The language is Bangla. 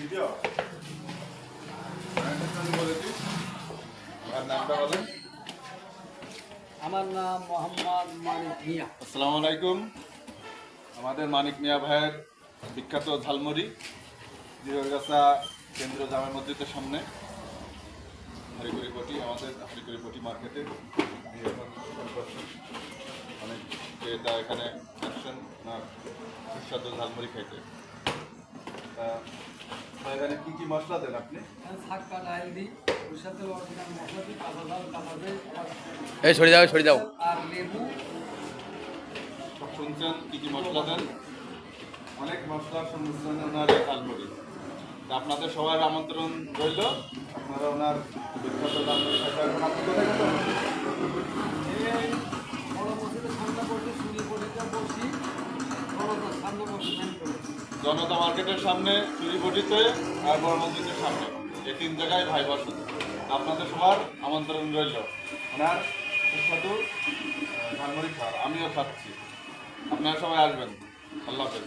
ভিডিও নামটা বলেন। আমার নাম মোহাম্মদ মানিক মিয়া। আসসালামু আলাইকুম। আমাদের মানিক মিয়া ভাইয়ের বিখ্যাত ঝালমুড়ি জিরোগাছা কেন্দ্র জামা মসজিদের সামনে হরিকুড়িপটি, আমাদের হরিকুড়িপটি মার্কেটে অনেক ক্রেতা এখানে আসছেন ওনার সুস্বাদু ঝালমুড়ি খাইতে। এখানে কী কী মশলা দেন আপনি? শাক ডাল দিই, ওর সাথে অরিজিনাল মশলা দিই, কাঁচা ঝাল কাঁচা এই সরে যাও আর লেবু। শুনছেন কী কী মশলা দেন? অনেক মশলার সংমিশ্রণে ওনার এই ঝালমুড়ি। আপনাদের সবার আমন্ত্রণ রইল, আপনারা ওনার বিখ্যাত ঝালমুড়ি খাইতে আসবেন। আপনি কোথায় গেছেন? এই বড় মসজিদের সামনে বসে সুরিপটিতে বসি, সামনে বসে জনতা মার্কেটের সামনে, চুরিপটিতে আর বড় মসজিদের সামনে, এই তিন জায়গায় ভাই বসেন। আপনাদের সবার আমন্ত্রণ রইল ওনার সুস্বাদু ঝালমুড়ি খাওয়ার। আমিও খাচ্ছি, আপনারা সবাই আসবেন। আল্লাহ হাফেজ।